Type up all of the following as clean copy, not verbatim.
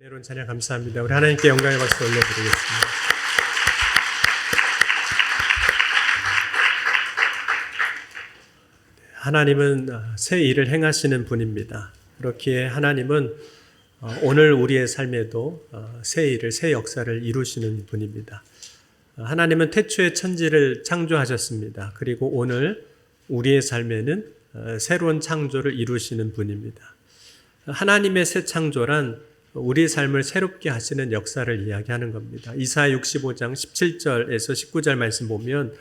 여러분 찬양 감사합니다. 우리 하나님께 영광의 박수 올려드리겠습니다. 하나님은 새 일을 행하시는 분입니다. 그렇기에 하나님은 오늘 우리의 삶에도 새 일을, 새 역사를 이루시는 분입니다. 하나님은 태초에 천지를 창조하셨습니다. 그리고 오늘 우리의 삶에는 새로운 창조를 이루시는 분입니다. 하나님의 새 창조란 우리의 삶을 새롭게 하시는 역사를 이야기하는 겁니다. 이사야 65장 17절에서 19절 말씀 보면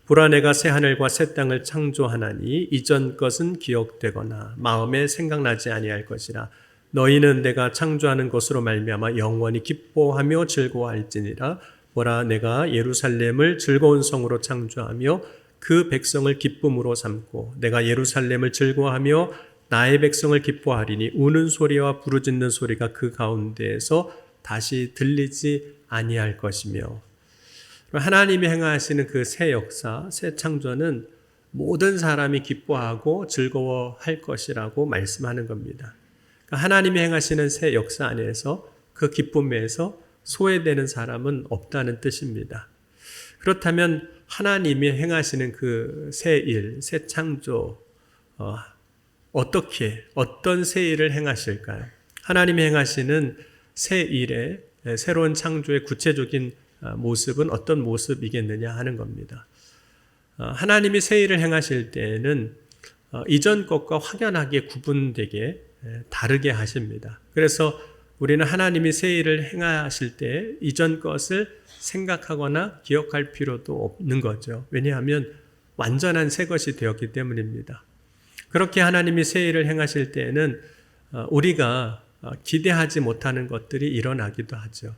보라 내가 새 하늘과 새 땅을 창조하나니 이전 것은 기억되거나 마음에 생각나지 아니할 것이라. 너희는 내가 창조하는 것으로 말미암아 영원히 기뻐하며 즐거워할지니라. 보라 내가 예루살렘을 즐거운 성으로 창조하며 그 백성을 기쁨으로 삼고 내가 예루살렘을 즐거워하며 나의 백성을 기뻐하리니 우는 소리와 부르짖는 소리가 그 가운데에서 다시 들리지 아니할 것이며. 하나님이 행하시는 그 새 역사, 새 창조는 모든 사람이 기뻐하고 즐거워할 것이라고 말씀하는 겁니다. 하나님이 행하시는 새 역사 안에서 그 기쁨에서 소외되는 사람은 없다는 뜻입니다. 그렇다면 하나님이 행하시는 그 새 일, 새 창조, 어떤 새 일을 행하실까요? 하나님이 행하시는 새 일의 새로운 창조의 구체적인 모습은 어떤 모습이겠느냐 하는 겁니다. 하나님이 새 일을 행하실 때에는 이전 것과 확연하게 구분되게 다르게 하십니다. 그래서 우리는 하나님이 새 일을 행하실 때 이전 것을 생각하거나 기억할 필요도 없는 거죠. 왜냐하면 완전한 새 것이 되었기 때문입니다. 그렇게 하나님이 새 일을 행하실 때에는 우리가 기대하지 못하는 것들이 일어나기도 하죠.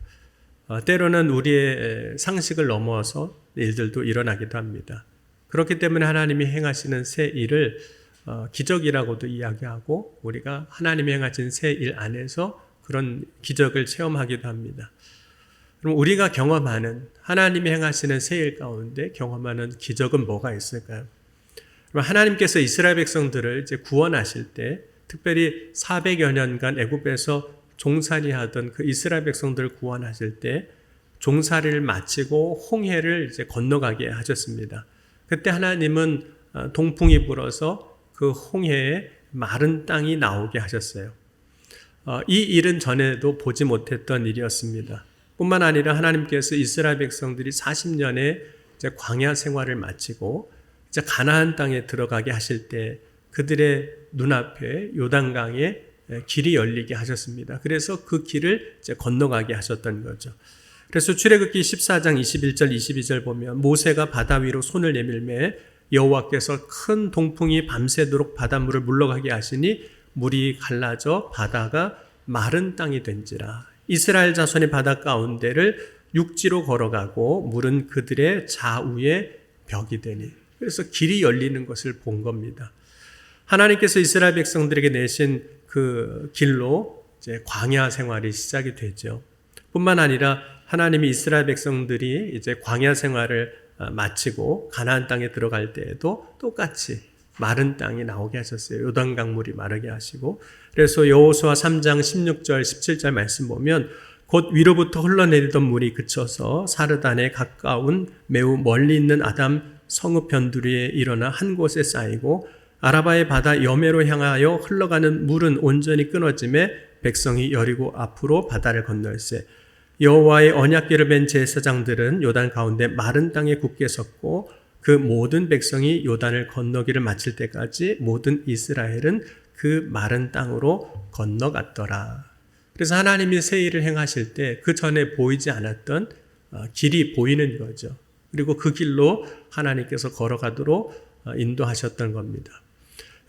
때로는 우리의 상식을 넘어서 일들도 일어나기도 합니다. 그렇기 때문에 하나님이 행하시는 새 일을 기적이라고도 이야기하고 우리가 하나님이 행하신 새 일 안에서 그런 기적을 체험하기도 합니다. 그럼 우리가 경험하는 하나님이 행하시는 새 일 가운데 경험하는 기적은 뭐가 있을까요? 하나님께서 이스라엘 백성들을 이제 구원하실 때 특별히 400여 년간 애굽에서 종살이하던 그 이스라엘 백성들을 구원하실 때 종살이를 마치고 홍해를 이제 건너가게 하셨습니다. 그때 하나님은 동풍이 불어서 그 홍해에 마른 땅이 나오게 하셨어요. 이 일은 전에도 보지 못했던 일이었습니다. 뿐만 아니라 하나님께서 이스라엘 백성들이 40년의 이제 광야 생활을 마치고 이제 가나안 땅에 들어가게 하실 때 그들의 눈앞에 요단강에 길이 열리게 하셨습니다. 그래서 그 길을 이제 건너가게 하셨던 거죠. 그래서 출애굽기 14장 21절 22절 보면 모세가 바다 위로 손을 내밀매 여호와께서 큰 동풍이 밤새도록 바닷물을 물러가게 하시니 물이 갈라져 바다가 마른 땅이 된지라. 이스라엘 자손이 바다 가운데를 육지로 걸어가고 물은 그들의 좌우에 벽이 되니. 그래서 길이 열리는 것을 본 겁니다. 하나님께서 이스라엘 백성들에게 내신 그 길로 이제 광야 생활이 시작이 되죠. 뿐만 아니라 하나님이 이스라엘 백성들이 이제 광야 생활을 마치고 가나안 땅에 들어갈 때에도 똑같이 마른 땅이 나오게 하셨어요. 요단강 물이 마르게 하시고. 그래서 여호수아 3장 16절 17절 말씀 보면 곧 위로부터 흘러내리던 물이 그쳐서 사르단에 가까운 매우 멀리 있는 아담 성읍 변두리에 일어나 한 곳에 쌓이고 아라바의 바다 여매로 향하여 흘러가는 물은 온전히 끊어짐에 백성이 여리고 앞으로 바다를 건널세. 여호와의 언약궤를 맨 제사장들은 요단 가운데 마른 땅에 굳게 섰고 그 모든 백성이 요단을 건너기를 마칠 때까지 모든 이스라엘은 그 마른 땅으로 건너갔더라. 그래서 하나님이 새 일을 행하실 때 그 전에 보이지 않았던 길이 보이는 거죠. 그리고 그 길로 하나님께서 걸어가도록 인도하셨던 겁니다.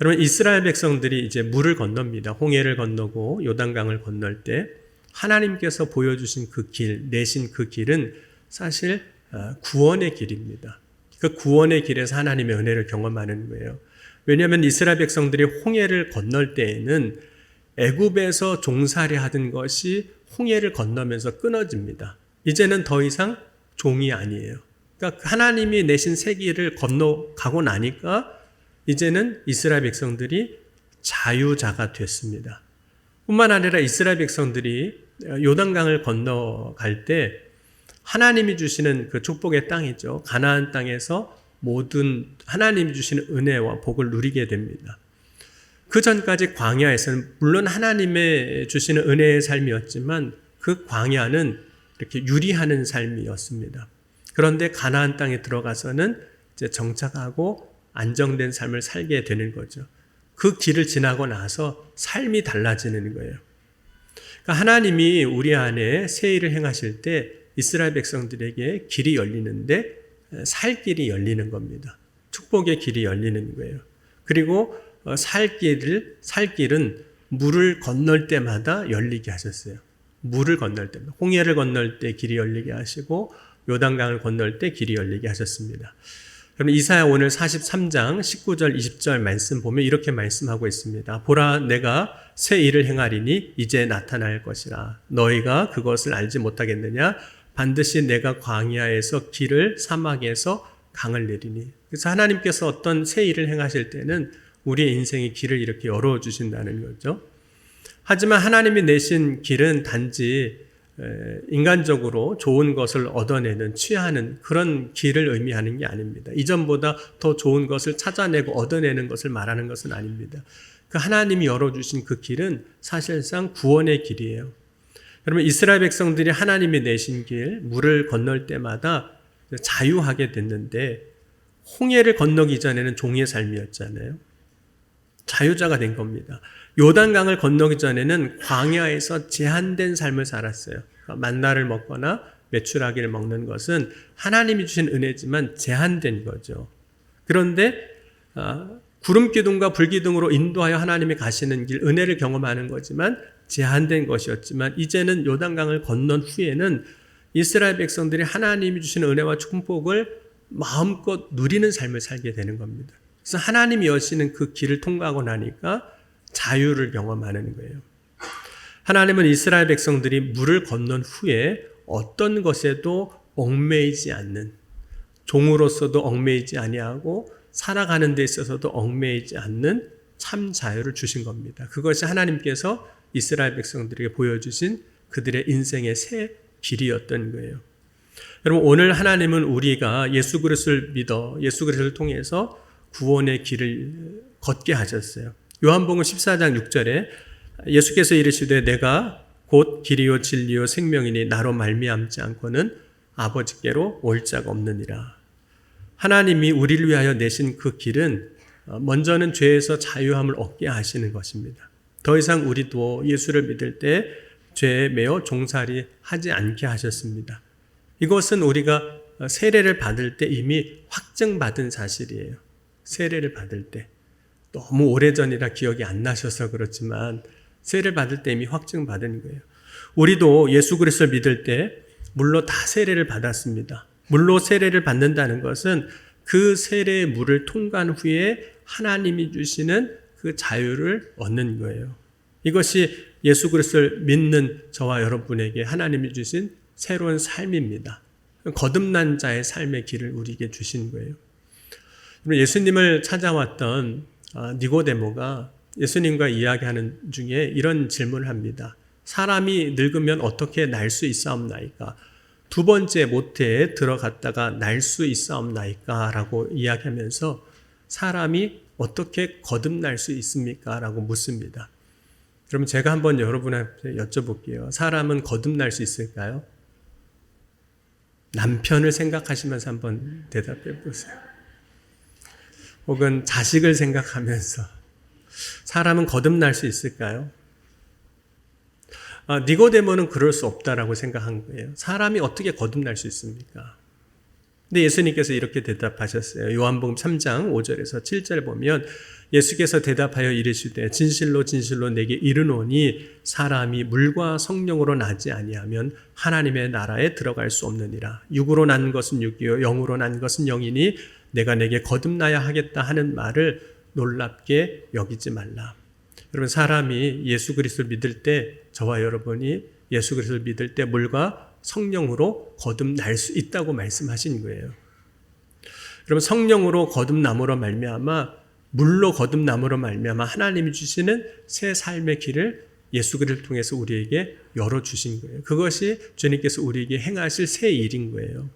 여러분, 이스라엘 백성들이 이제 물을 건넙니다. 홍해를 건너고 요단강을 건널 때 하나님께서 보여주신 그 길, 내신 그 길은 사실 구원의 길입니다. 그 구원의 길에서 하나님의 은혜를 경험하는 거예요. 왜냐하면 이스라엘 백성들이 홍해를 건널 때에는 애굽에서 종살이 하던 것이 홍해를 건너면서 끊어집니다. 이제는 더 이상 종이 아니에요. 그러니까 하나님이 내신 새 길을 건너가고 나니까 이제는 이스라엘 백성들이 자유자가 됐습니다. 뿐만 아니라 이스라엘 백성들이 요단강을 건너갈 때 하나님이 주시는 그 축복의 땅이죠. 가나안 땅에서 모든 하나님이 주시는 은혜와 복을 누리게 됩니다. 그 전까지 광야에서는 물론 하나님의 주시는 은혜의 삶이었지만 그 광야는 이렇게 유리하는 삶이었습니다. 그런데 가나안 땅에 들어가서는 이제 정착하고 안정된 삶을 살게 되는 거죠. 그 길을 지나고 나서 삶이 달라지는 거예요. 그러니까 하나님이 우리 안에 새 일을 행하실 때 이스라엘 백성들에게 길이 열리는데 살 길이 열리는 겁니다. 축복의 길이 열리는 거예요. 그리고 살 길은 물을 건널 때마다 열리게 하셨어요. 물을 건널 때마다. 홍해를 건널 때 길이 열리게 하시고 요단강을 건널 때 길이 열리게 하셨습니다. 그럼 이사야 오늘 43장 19절 20절 말씀 보면 이렇게 말씀하고 있습니다. 보라 내가 새 일을 행하리니 이제 나타날 것이라. 너희가 그것을 알지 못하겠느냐? 반드시 내가 광야에서 길을 사막에서 강을 내리니. 그래서 하나님께서 어떤 새 일을 행하실 때는 우리의 인생의 길을 이렇게 열어주신다는 거죠. 하지만 하나님이 내신 길은 단지 인간적으로 좋은 것을 얻어내는, 취하는 그런 길을 의미하는 게 아닙니다. 이전보다 더 좋은 것을 찾아내고 얻어내는 것을 말하는 것은 아닙니다. 그 하나님이 열어주신 그 길은 사실상 구원의 길이에요. 여러분, 이스라엘 백성들이 하나님이 내신 길, 물을 건널 때마다 자유하게 됐는데 홍해를 건너기 전에는 종의 삶이었잖아요. 자유자가 된 겁니다. 요단강을 건너기 전에는 광야에서 제한된 삶을 살았어요. 만나를 먹거나 메추라기를 먹는 것은 하나님이 주신 은혜지만 제한된 거죠. 그런데 구름 기둥과 불 기둥으로 인도하여 하나님이 가시는 길, 은혜를 경험하는 거지만 제한된 것이었지만 이제는 요단강을 건넌 후에는 이스라엘 백성들이 하나님이 주시는 은혜와 축복을 마음껏 누리는 삶을 살게 되는 겁니다. 그래서 하나님이 여시는 그 길을 통과하고 나니까 자유를 경험하는 거예요. 하나님은 이스라엘 백성들이 물을 건넌 후에 어떤 것에도 얽매이지 않는, 종으로서도 얽매이지 아니하고 살아가는 데 있어서도 얽매이지 않는 참 자유를 주신 겁니다. 그것이 하나님께서 이스라엘 백성들에게 보여주신 그들의 인생의 새 길이었던 거예요. 여러분, 오늘 하나님은 우리가 예수 그리스도를 믿어 예수 그리스도를 통해서 구원의 길을 걷게 하셨어요. 요한복음 14장 6절에 예수께서 이르시되 내가 곧 길이요 진리요 생명이니 나로 말미암지 않고는 아버지께로 올 자가 없느니라. 하나님이 우리를 위하여 내신 그 길은 먼저는 죄에서 자유함을 얻게 하시는 것입니다. 더 이상 우리도 예수를 믿을 때 죄에 매여 종살이 하지 않게 하셨습니다. 이것은 우리가 세례를 받을 때 이미 확증받은 사실이에요. 세례를 받을 때. 너무 오래전이라 기억이 안 나셔서 그렇지만 세례를 받을 때 이미 확증받은 거예요. 우리도 예수 그리스도를 믿을 때 물로 다 세례를 받았습니다. 물로 세례를 받는다는 것은 그 세례의 물을 통과한 후에 하나님이 주시는 그 자유를 얻는 거예요. 이것이 예수 그리스도를 믿는 저와 여러분에게 하나님이 주신 새로운 삶입니다. 거듭난 자의 삶의 길을 우리에게 주신 거예요. 예수님을 찾아왔던 니고데모가 예수님과 이야기하는 중에 이런 질문을 합니다. 사람이 늙으면 어떻게 날 수 있사옵나이까? 두 번째 모태에 들어갔다가 날 수 있사옵나이까? 라고 이야기하면서 사람이 어떻게 거듭날 수 있습니까? 라고 묻습니다. 그럼 제가 한번 여러분한테 여쭤볼게요. 사람은 거듭날 수 있을까요? 남편을 생각하시면서 한번 대답해 보세요. 혹은 자식을 생각하면서 사람은 거듭날 수 있을까요? 니고데모는 그럴 수 없다라고 생각한 거예요. 사람이 어떻게 거듭날 수 있습니까? 근데 예수님께서 이렇게 대답하셨어요. 요한복음 3장 5절에서 7절 보면 예수께서 대답하여 이르시되 진실로 진실로 내게 이르노니 사람이 물과 성령으로 나지 아니하면 하나님의 나라에 들어갈 수 없느니라. 육으로 난 것은 육이요 영으로 난 것은 영이니 내가 내게 거듭나야 하겠다 하는 말을 놀랍게 여기지 말라. 여러분, 사람이 예수 그리스도를 믿을 때, 저와 여러분이 예수 그리스도를 믿을 때 물과 성령으로 거듭날 수 있다고 말씀하신 거예요. 여러분, 성령으로 거듭남으로 말미암아, 물로 거듭남으로 말미암아 하나님이 주시는 새 삶의 길을 예수 그리스도를 통해서 우리에게 열어주신 거예요. 그것이 주님께서 우리에게 행하실 새 일인 거예요.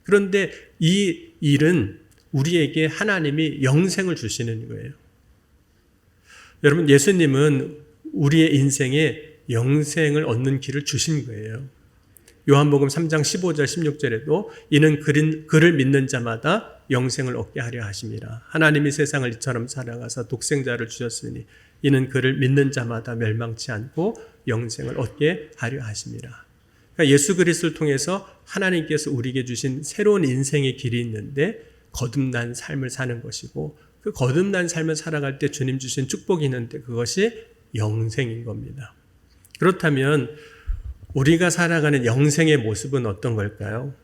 그런데 이 일은 우리에게 하나님이 영생을 주시는 거예요. 여러분, 예수님은 우리의 인생에 영생을 얻는 길을 주신 거예요. 요한복음 3장 15절 16절에도 이는 그를 믿는 자마다 영생을 얻게 하려 하심이라. 하나님이 세상을 이처럼 사랑하사 독생자를 주셨으니 이는 그를 믿는 자마다 멸망치 않고 영생을 얻게 하려 하심이라. 그러니까 예수 그리스도를 통해서 하나님께서 우리에게 주신 새로운 인생의 길이 있는데 거듭난 삶을 사는 것이고, 그 거듭난 삶을 살아갈 때 주님 주신 축복이 있는데 그것이 영생인 겁니다. 그렇다면 우리가 살아가는 영생의 모습은 어떤 걸까요?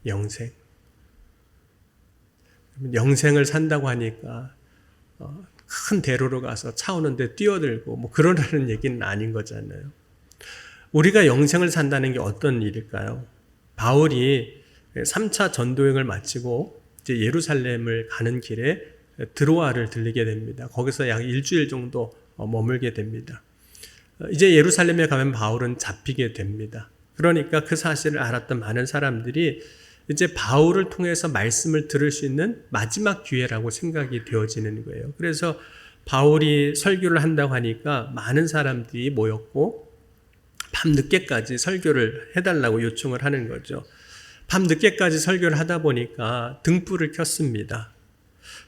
영생. 영생을 산다고 하니까 큰 대로로 가서 차 오는데 뛰어들고 뭐 그러라는 얘기는 아닌 거잖아요. 우리가 영생을 산다는 게 어떤 일일까요? 바울이 3차 전도행을 마치고 이제 예루살렘을 가는 길에 드로아를 들리게 됩니다. 거기서 약 일주일 정도 머물게 됩니다. 이제 예루살렘에 가면 바울은 잡히게 됩니다. 그러니까 그 사실을 알았던 많은 사람들이 이제 바울을 통해서 말씀을 들을 수 있는 마지막 기회라고 생각이 되어지는 거예요. 그래서 바울이 설교를 한다고 하니까 많은 사람들이 모였고 밤늦게까지 설교를 해달라고 요청을 하는 거죠. 밤늦게까지 설교를 하다 보니까 등불을 켰습니다.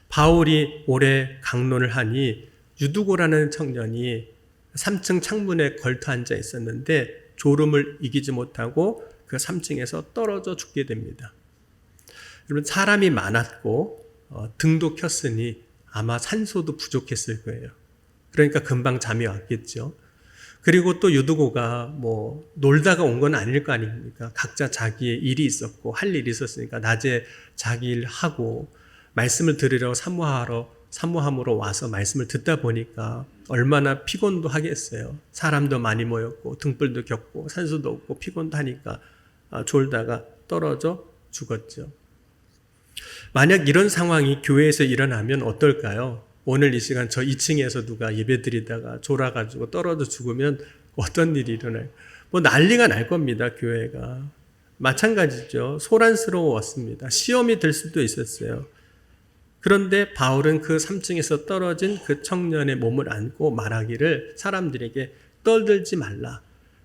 바울이 오래 강론을 하니 유두고라는 청년이 3층 창문에 걸터 앉아 있었는데 졸음을 이기지 못하고 그 3층에서 떨어져 죽게 됩니다. 여러분, 사람이 많았고 등도 켰으니 아마 산소도 부족했을 거예요. 그러니까 금방 잠이 왔겠죠. 그리고 또 유두고가 뭐 놀다가 온 건 아닐 거 아닙니까? 각자 자기의 일이 있었고 할 일이 있었으니까 낮에 자기 일 하고 말씀을 들으러 사모함으로 와서 말씀을 듣다 보니까 얼마나 피곤도 하겠어요. 사람도 많이 모였고 등불도 켰고 산소도 없고 피곤도 하니까 졸다가 떨어져 죽었죠. 만약 이런 상황이 교회에서 일어나면 어떨까요? 오늘 이 시간 저 2층에서 누가 예배드리다가 졸아가지고 떨어져 죽으면 어떤 일이 일어나요? 뭐 난리가 날 겁니다. 교회가. 마찬가지죠. 소란스러웠습니다. 시험이 될 수도 있었어요. 그런데 바울은 그 3층에서 떨어진 그 청년의 몸을 안고 말하기를 사람들에게 떨들지 말라.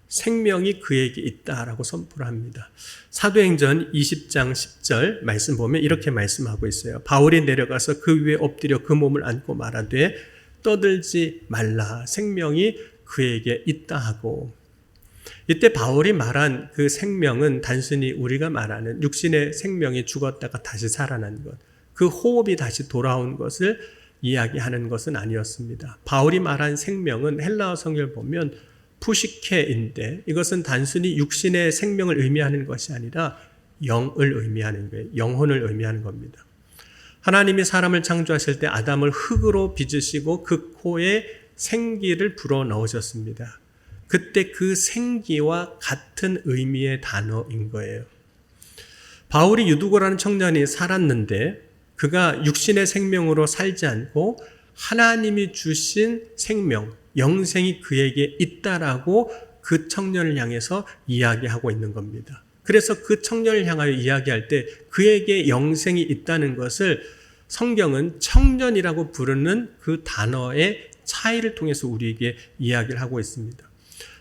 생명이 그에게 있다라고 선포를 합니다. 사도행전 20장 10절 말씀 보면 이렇게 말씀하고 있어요. 바울이 내려가서 그 위에 엎드려 그 몸을 안고 말하되 떠들지 말라. 생명이 그에게 있다 하고. 이때 바울이 말한 그 생명은 단순히 우리가 말하는 육신의 생명이 죽었다가 다시 살아난 것, 그 호흡이 다시 돌아온 것을 이야기하는 것은 아니었습니다. 바울이 말한 생명은 헬라어 성경을 보면 푸시케인데 이것은 단순히 육신의 생명을 의미하는 것이 아니라 영을 의미하는 거예요. 영혼을 의미하는 겁니다. 하나님이 사람을 창조하실 때 아담을 흙으로 빚으시고 그 코에 생기를 불어넣으셨습니다. 그때 그 생기와 같은 의미의 단어인 거예요. 바울이 유두고라는 청년이 살았는데 그가 육신의 생명으로 살지 않고 하나님이 주신 생명, 영생이 그에게 있다라고 그 청년을 향해서 이야기하고 있는 겁니다. 그래서 그 청년을 향하여 이야기할 때 그에게 영생이 있다는 것을 성경은 청년이라고 부르는 그 단어의 차이를 통해서 우리에게 이야기를 하고 있습니다.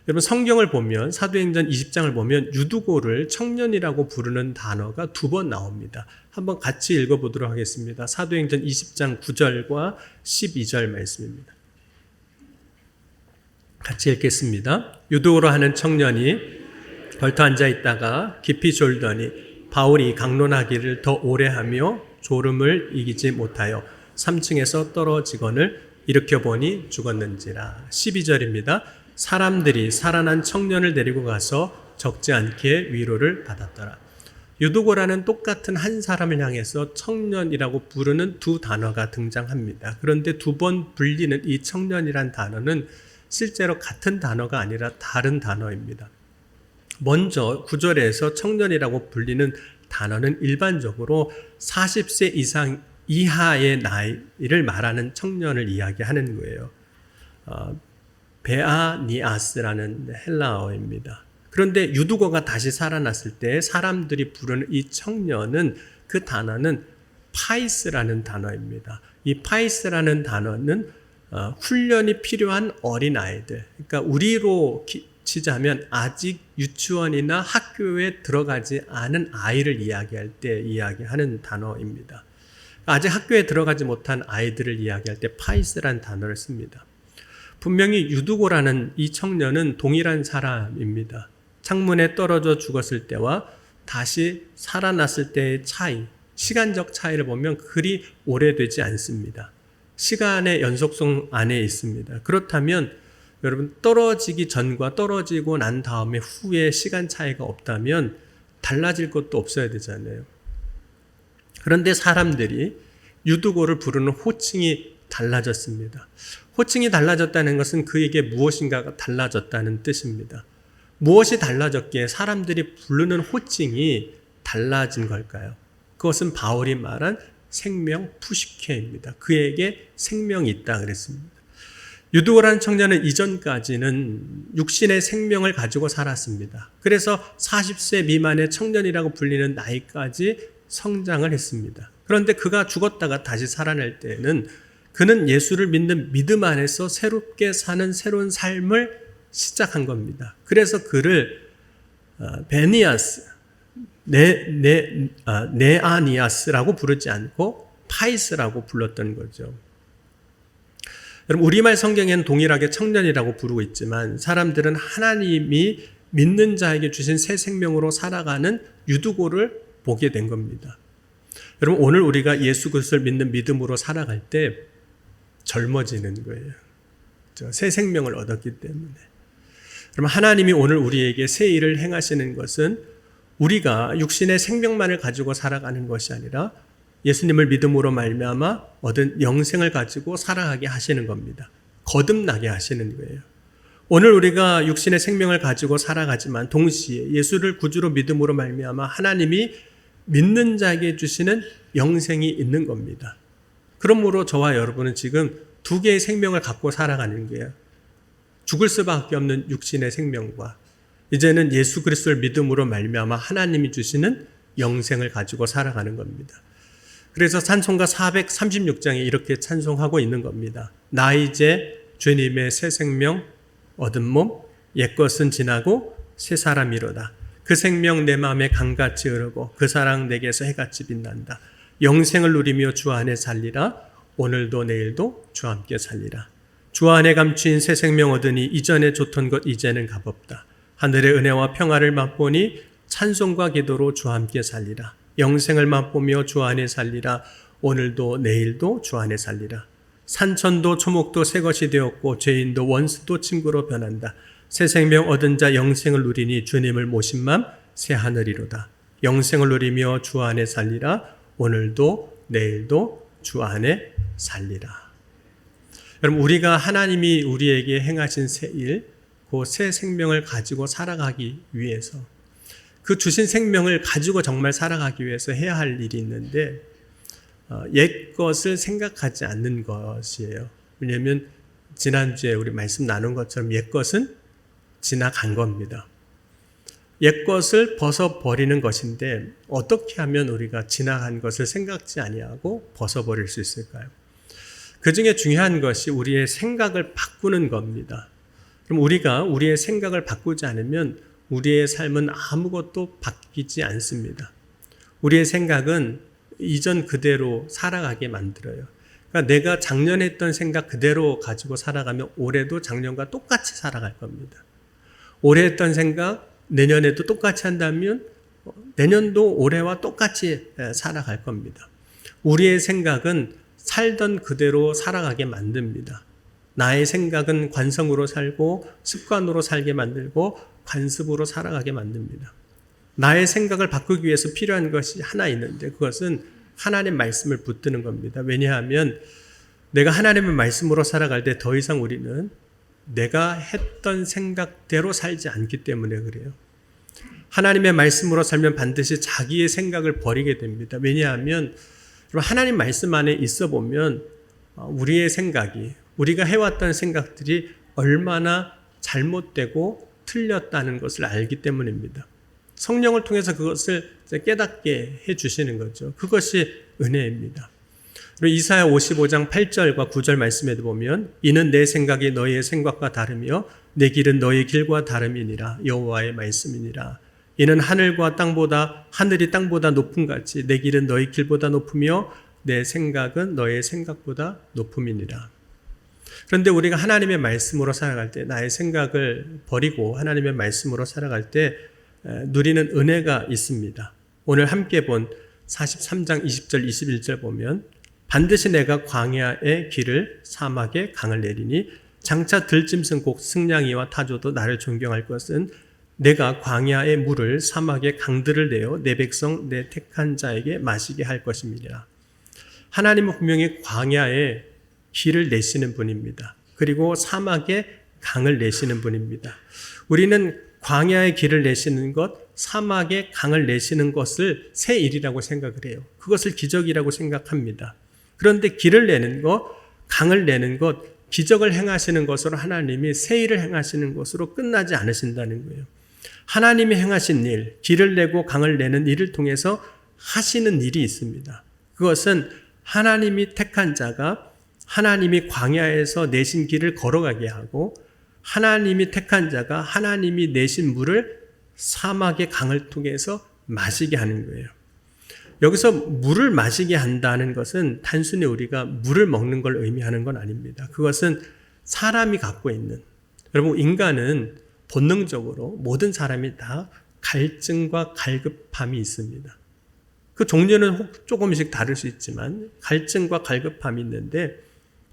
여러분, 성경을 보면 사도행전 20장을 보면 유두고를 청년이라고 부르는 단어가 2번 나옵니다. 한번 같이 읽어보도록 하겠습니다. 사도행전 20장 9절과 12절 말씀입니다. 같이 읽겠습니다. 유두고로 하는 청년이 걸터 앉아 있다가 깊이 졸더니 바울이 강론하기를 더 오래 하며 졸음을 이기지 못하여 3층에서 떨어지거늘 일으켜보니 죽었는지라. 12절입니다. 사람들이 살아난 청년을 데리고 가서 적지 않게 위로를 받았더라. 유두고라는 똑같은 한 사람을 향해서 청년이라고 부르는 2 단어가 등장합니다. 그런데 2번 불리는 이 청년이란 단어는 실제로 같은 단어가 아니라 다른 단어입니다. 먼저 9절에서 청년이라고 불리는 단어는 일반적으로 40세 이상 이하의 나이를 말하는 청년을 이야기하는 거예요. 베아니아스라는 헬라어입니다. 그런데 유두고가 다시 살아났을 때 사람들이 부르는 이 청년은 그 단어는 파이스라는 단어입니다. 이 파이스라는 단어는 훈련이 필요한 어린아이들, 그러니까 우리로 치자면 아직 유치원이나 학교에 들어가지 않은 아이를 이야기할 때 이야기하는 단어입니다. 아직 학교에 들어가지 못한 아이들을 이야기할 때 파이스라는 단어를 씁니다. 분명히 유두고라는 이 청년은 동일한 사람입니다. 창문에 떨어져 죽었을 때와 다시 살아났을 때의 차이, 시간적 차이를 보면 그리 오래되지 않습니다. 시간의 연속성 안에 있습니다. 그렇다면 여러분, 떨어지기 전과 떨어지고 난 다음에 후에 시간 차이가 없다면 달라질 것도 없어야 되잖아요. 그런데 사람들이 유두고를 부르는 호칭이 달라졌습니다. 호칭이 달라졌다는 것은 그에게 무엇인가가 달라졌다는 뜻입니다. 무엇이 달라졌기에 사람들이 부르는 호칭이 달라진 걸까요? 그것은 바울이 말한 생명 푸시케입니다. 그에게 생명이 있다 그랬습니다. 유두고라는 청년은 이전까지는 육신의 생명을 가지고 살았습니다. 그래서 40세 미만의 청년이라고 불리는 나이까지 성장을 했습니다. 그런데 그가 죽었다가 다시 살아날 때는 그는 예수를 믿는 믿음 안에서 새롭게 사는 새로운 삶을 시작한 겁니다. 그래서 그를 베니아스, 네아니아스라고 부르지 않고 파이스라고 불렀던 거죠. 여러분, 우리말 성경에는 동일하게 청년이라고 부르고 있지만 사람들은 하나님이 믿는 자에게 주신 새 생명으로 살아가는 유두고를 보게 된 겁니다. 여러분, 오늘 우리가 예수 그리스도를 믿는 믿음으로 살아갈 때 젊어지는 거예요. 새 생명을 얻었기 때문에. 그럼 하나님이 오늘 우리에게 새 일을 행하시는 것은 우리가 육신의 생명만을 가지고 살아가는 것이 아니라 예수님을 믿음으로 말미암아 얻은 영생을 가지고 살아가게 하시는 겁니다. 거듭나게 하시는 거예요. 오늘 우리가 육신의 생명을 가지고 살아가지만 동시에 예수를 구주로 믿음으로 말미암아 하나님이 믿는 자에게 주시는 영생이 있는 겁니다. 그러므로 저와 여러분은 지금 두 개의 생명을 갖고 살아가는 거예요. 죽을 수밖에 없는 육신의 생명과 이제는 예수 그리스도를 믿음으로 말미암아 하나님이 주시는 영생을 가지고 살아가는 겁니다. 그래서 찬송가 436장에 이렇게 찬송하고 있는 겁니다. 나 이제 주님의 새 생명 얻은 몸, 옛것은 지나고 새 사람이로다. 그 생명 내 마음에 강같이 흐르고 그 사랑 내게서 해같이 빛난다. 영생을 누리며 주 안에 살리라. 오늘도 내일도 주와 함께 살리라. 주 안에 감추인 새 생명 얻으니 이전에 좋던 것 이제는 값없다. 하늘의 은혜와 평화를 맛보니 찬송과 기도로 주와 함께 살리라. 영생을 맛보며 주 안에 살리라. 오늘도 내일도 주 안에 살리라. 산천도 초목도 새 것이 되었고 죄인도 원수도 친구로 변한다. 새 생명 얻은 자 영생을 누리니 주님을 모신 맘 새 하늘이로다. 영생을 누리며 주 안에 살리라. 오늘도 내일도 주 안에 살리라. 여러분, 우리가 하나님이 우리에게 행하신 새 일, 그 새 생명을 가지고 살아가기 위해서 그 주신 생명을 가지고 정말 살아가기 위해서 해야 할 일이 있는데 옛 것을 생각하지 않는 것이에요. 왜냐하면 지난주에 우리 말씀 나눈 것처럼 옛 것은 지나간 겁니다. 옛 것을 벗어버리는 것인데 어떻게 하면 우리가 지나간 것을 생각지 아니하고 벗어버릴 수 있을까요? 그 중에 중요한 것이 우리의 생각을 바꾸는 겁니다. 그럼 우리가 우리의 생각을 바꾸지 않으면 우리의 삶은 아무것도 바뀌지 않습니다. 우리의 생각은 이전 그대로 살아가게 만들어요. 그러니까 내가 작년에 했던 생각 그대로 가지고 살아가면 올해도 작년과 똑같이 살아갈 겁니다. 올해 했던 생각 내년에도 똑같이 한다면 내년도 올해와 똑같이 살아갈 겁니다. 우리의 생각은 살던 그대로 살아가게 만듭니다. 나의 생각은 관성으로 살고 습관으로 살게 만들고 관습으로 살아가게 만듭니다. 나의 생각을 바꾸기 위해서 필요한 것이 하나 있는데 그것은 하나님의 말씀을 붙드는 겁니다. 왜냐하면 내가 하나님의 말씀으로 살아갈 때 더 이상 우리는 내가 했던 생각대로 살지 않기 때문에 그래요. 하나님의 말씀으로 살면 반드시 자기의 생각을 버리게 됩니다. 왜냐하면 하나님 말씀 안에 있어 보면 우리의 생각이, 우리가 해왔던 생각들이 얼마나 잘못되고 틀렸다는 것을 알기 때문입니다. 성령을 통해서 그것을 깨닫게 해주시는 거죠. 그것이 은혜입니다. 그리고 이사야 55장 8절과 9절 말씀에도 보면 이는 내 생각이 너희의 생각과 다르며 내 길은 너희 길과 다름이니라 여호와의 말씀이니라. 이는 하늘이 땅보다 높음 같이 내 길은 너희 길보다 높으며 내 생각은 너의 생각보다 높음이니라. 그런데 우리가 하나님의 말씀으로 살아갈 때 나의 생각을 버리고 하나님의 말씀으로 살아갈 때 누리는 은혜가 있습니다. 오늘 함께 본 43장 20절 21절 보면 반드시 내가 광야의 길을 사막에 강을 내리니 장차 들짐승 곧 승냥이와 타조도 나를 존경할 것은 내가 광야의 물을 사막의 강들을 내어 내 백성 내 택한 자에게 마시게 할 것입니다. 하나님은 분명히 광야에 길을 내시는 분입니다. 그리고 사막에 강을 내시는 분입니다. 우리는 광야의 길을 내시는 것, 사막에 강을 내시는 것을 새 일이라고 생각을 해요. 그것을 기적이라고 생각합니다. 그런데 길을 내는 것, 강을 내는 것, 기적을 행하시는 것으로 하나님이 새 일을 행하시는 것으로 끝나지 않으신다는 거예요. 하나님이 행하신 일, 길을 내고 강을 내는 일을 통해서 하시는 일이 있습니다. 그것은 하나님이 택한 자가 하나님이 광야에서 내신 길을 걸어가게 하고 하나님이 택한 자가 하나님이 내신 물을 사막의 강을 통해서 마시게 하는 거예요. 여기서 물을 마시게 한다는 것은 단순히 우리가 물을 먹는 걸 의미하는 건 아닙니다. 그것은 사람이 갖고 있는, 여러분 인간은 본능적으로 모든 사람이 다 갈증과 갈급함이 있습니다. 그 종류는 조금씩 다를 수 있지만 갈증과 갈급함이 있는데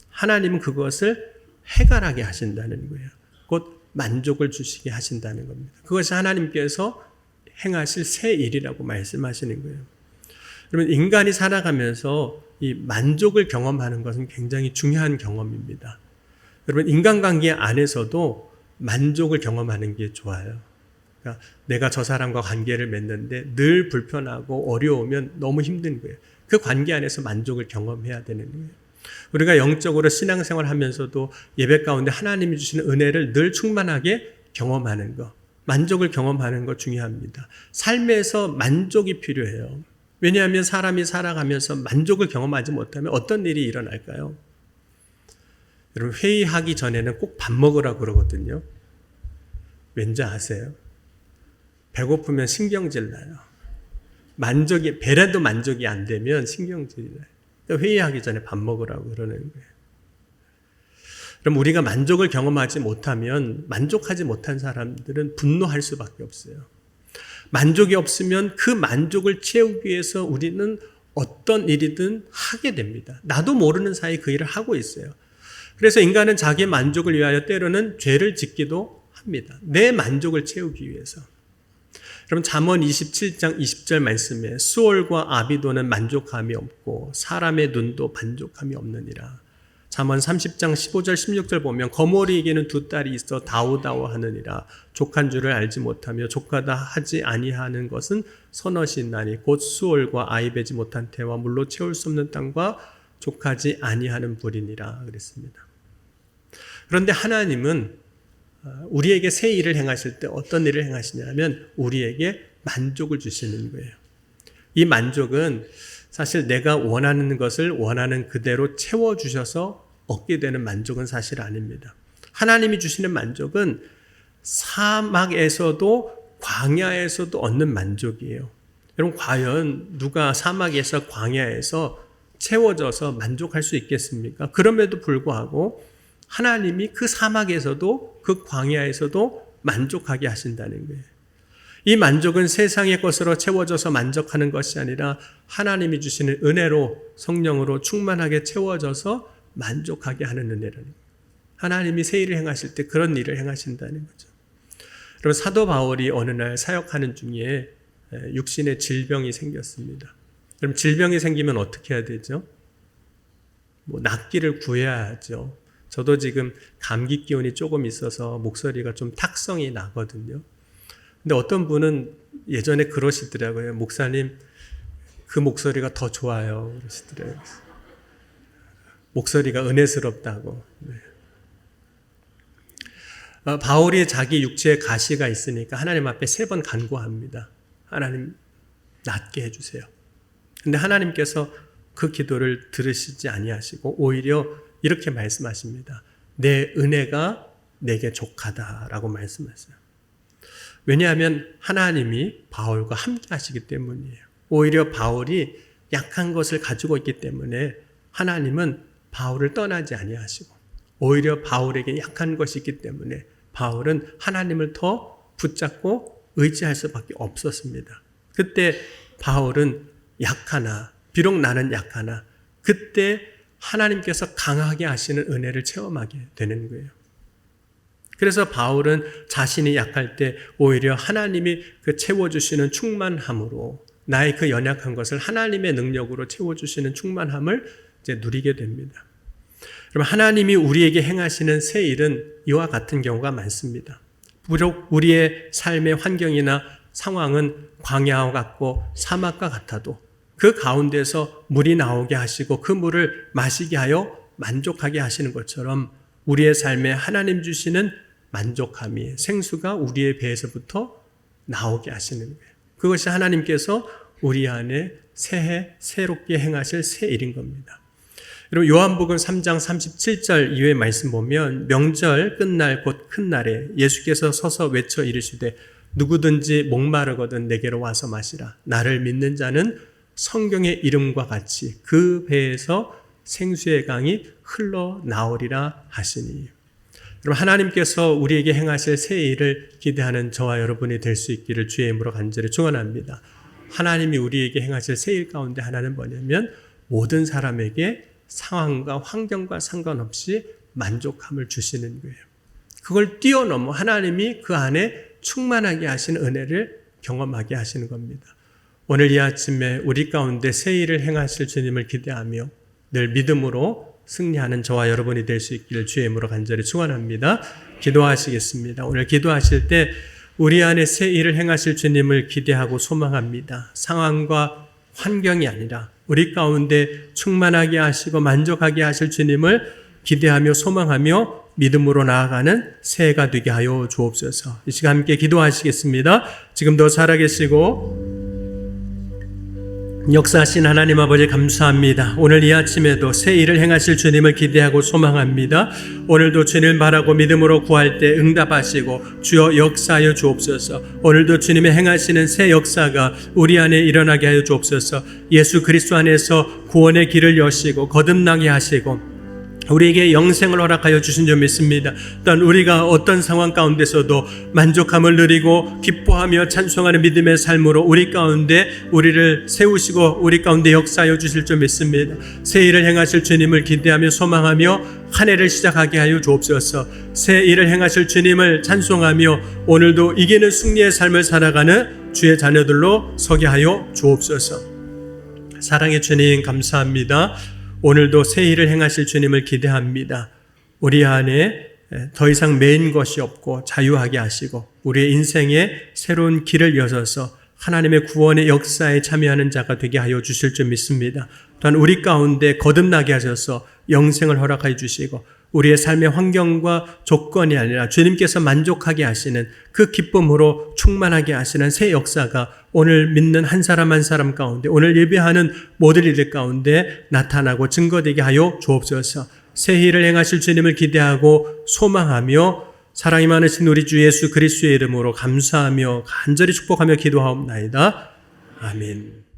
하나님은 그것을 해결하게 하신다는 거예요. 곧 만족을 주시게 하신다는 겁니다. 그것이 하나님께서 행하실 새 일이라고 말씀하시는 거예요. 여러분 인간이 살아가면서 이 만족을 경험하는 것은 굉장히 중요한 경험입니다. 여러분 인간관계 안에서도 만족을 경험하는 게 좋아요. 그러니까 내가 저 사람과 관계를 맺는데 늘 불편하고 어려우면 너무 힘든 거예요. 그 관계 안에서 만족을 경험해야 되는 거예요. 우리가 영적으로 신앙생활 하면서도 예배 가운데 하나님이 주시는 은혜를 늘 충만하게 경험하는 것, 만족을 경험하는 것 중요합니다. 삶에서 만족이 필요해요. 왜냐하면 사람이 살아가면서 만족을 경험하지 못하면 어떤 일이 일어날까요? 여러분 회의하기 전에는 꼭 밥 먹으라고 그러거든요. 왠지 아세요? 배고프면 신경질 나요. 배라도 만족이 안 되면 신경질이 나요. 그러니까 회의하기 전에 밥 먹으라고 그러는 거예요. 그럼 우리가 만족을 경험하지 못하면 만족하지 못한 사람들은 분노할 수밖에 없어요. 만족이 없으면 그 만족을 채우기 위해서 우리는 어떤 일이든 하게 됩니다. 나도 모르는 사이에 그 일을 하고 있어요. 그래서 인간은 자기의 만족을 위하여 때로는 죄를 짓기도 합니다. 내 만족을 채우기 위해서. 그럼 잠언 27장 20절 말씀에 수월과 아비도는 만족함이 없고 사람의 눈도 만족함이 없느니라. 잠언 30장 15절 16절 보면 거머리에게는 두 딸이 있어 다오다오하느니라. 족한 줄을 알지 못하며 족하다 하지 아니하는 것은 서넛이 있나니 곧 수월과 아이 베지 못한 태와 물로 채울 수 없는 땅과 족하지 아니하는 불이니라 그랬습니다. 그런데 하나님은 우리에게 새 일을 행하실 때 어떤 일을 행하시냐면 우리에게 만족을 주시는 거예요. 이 만족은 사실 내가 원하는 것을 원하는 그대로 채워주셔서 얻게 되는 만족은 사실 아닙니다. 하나님이 주시는 만족은 사막에서도 광야에서도 얻는 만족이에요. 여러분 과연 누가 사막에서 광야에서 채워져서 만족할 수 있겠습니까? 그럼에도 불구하고 하나님이 그 사막에서도 그 광야에서도 만족하게 하신다는 거예요. 이 만족은 세상의 것으로 채워져서 만족하는 것이 아니라 하나님이 주시는 은혜로 성령으로 충만하게 채워져서 만족하게 하는 은혜라는 거예요. 하나님이 새 일을 행하실 때 그런 일을 행하신다는 거죠. 그럼 사도 바울이 어느 날 사역하는 중에 육신의 질병이 생겼습니다. 그럼 질병이 생기면 어떻게 해야 되죠? 낫기를 구해야 하죠. 저도 지금 감기 기운이 조금 있어서 목소리가 좀 탁성이 나거든요. 근데 어떤 분은 예전에 그러시더라고요. 목사님, 그 목소리가 더 좋아요. 그러시더라고요. 목소리가 은혜스럽다고. 네. 바울이 자기 육체에 가시가 있으니까 하나님 앞에 3번 간구합니다. 하나님 낫게 해주세요. 근데 하나님께서 그 기도를 들으시지 아니하시고 오히려 이렇게 말씀하십니다. 내 은혜가 내게 족하다라고 말씀하세요. 왜냐하면 하나님이 바울과 함께 하시기 때문이에요. 오히려 바울이 약한 것을 가지고 있기 때문에 하나님은 바울을 떠나지 아니하시고 오히려 바울에게 약한 것이 있기 때문에 바울은 하나님을 더 붙잡고 의지할 수밖에 없었습니다. 그때 바울은 약하나 비록 나는 약하나 그때 하나님께서 강하게 하시는 은혜를 체험하게 되는 거예요. 그래서 바울은 자신이 약할 때 오히려 하나님이 그 채워주시는 충만함으로 나의 그 연약한 것을 하나님의 능력으로 채워주시는 충만함을 이제 누리게 됩니다. 그럼 하나님이 우리에게 행하시는 새 일은 이와 같은 경우가 많습니다. 비록 우리의 삶의 환경이나 상황은 광야와 같고 사막과 같아도 그 가운데서 물이 나오게 하시고 그 물을 마시게 하여 만족하게 하시는 것처럼 우리의 삶에 하나님 주시는 만족함이 생수가 우리의 배에서부터 나오게 하시는 거예요. 그것이 하나님께서 우리 안에 새롭게 행하실 새 일인 겁니다. 여러분 요한복음 3장 37절 이후의 말씀 보면 명절 끝날 곧 큰 날에 예수께서 서서 외쳐 이르시되 누구든지 목마르거든 내게로 와서 마시라. 나를 믿는 자는 성경의 이름과 같이 그 배에서 생수의 강이 흘러나오리라 하시니. 여러분 하나님께서 우리에게 행하실 새 일을 기대하는 저와 여러분이 될 수 있기를 주의 이름으로 간절히 축원합니다. 하나님이 우리에게 행하실 새 일 가운데 하나는 뭐냐면 모든 사람에게 상황과 환경과 상관없이 만족함을 주시는 거예요. 그걸 뛰어넘어 하나님이 그 안에 충만하게 하시는 은혜를 경험하게 하시는 겁니다. 오늘 이 아침에 우리 가운데 새 일을 행하실 주님을 기대하며 늘 믿음으로 승리하는 저와 여러분이 될 수 있기를 주의 이름으로 간절히 축원합니다. 기도하시겠습니다. 오늘 기도하실 때 우리 안에 새 일을 행하실 주님을 기대하고 소망합니다. 상황과 환경이 아니라 우리 가운데 충만하게 하시고 만족하게 하실 주님을 기대하며 소망하며 믿음으로 나아가는 새해가 되게 하여 주옵소서. 이 시간 함께 기도하시겠습니다. 지금도 살아계시고 역사하신 하나님 아버지 감사합니다. 오늘 이 아침에도 새 일을 행하실 주님을 기대하고 소망합니다. 오늘도 주님을 바라고 믿음으로 구할 때 응답하시고 주여 역사하여 주옵소서. 오늘도 주님의 행하시는 새 역사가 우리 안에 일어나게 하여 주옵소서. 예수 그리스도 안에서 구원의 길을 여시고 거듭나게 하시고 우리에게 영생을 허락하여 주신 줄 믿습니다. 또한 우리가 어떤 상황 가운데서도 만족함을 누리고 기뻐하며 찬송하는 믿음의 삶으로 우리 가운데 우리를 세우시고 우리 가운데 역사하여 주실 줄 믿습니다. 새 일을 행하실 주님을 기대하며 소망하며 한 해를 시작하게 하여 주옵소서. 새 일을 행하실 주님을 찬송하며 오늘도 이기는 승리의 삶을 살아가는 주의 자녀들로 서게 하여 주옵소서. 사랑의 주님 감사합니다. 오늘도 새 일을 행하실 주님을 기대합니다. 우리 안에 더 이상 매인 것이 없고 자유하게 하시고 우리의 인생에 새로운 길을 여셔서 하나님의 구원의 역사에 참여하는 자가 되게 하여 주실 줄 믿습니다. 또한 우리 가운데 거듭나게 하셔서 영생을 허락하여 주시고 우리의 삶의 환경과 조건이 아니라 주님께서 만족하게 하시는 그 기쁨으로 충만하게 하시는 새 역사가 오늘 믿는 한 사람 한 사람 가운데 오늘 예배하는 모든 이들 가운데 나타나고 증거되게 하여 주옵소서. 새 일을 행하실 주님을 기대하고 소망하며 사랑이 많으신 우리 주 예수 그리스도의 이름으로 감사하며 간절히 축복하며 기도하옵나이다. 아멘.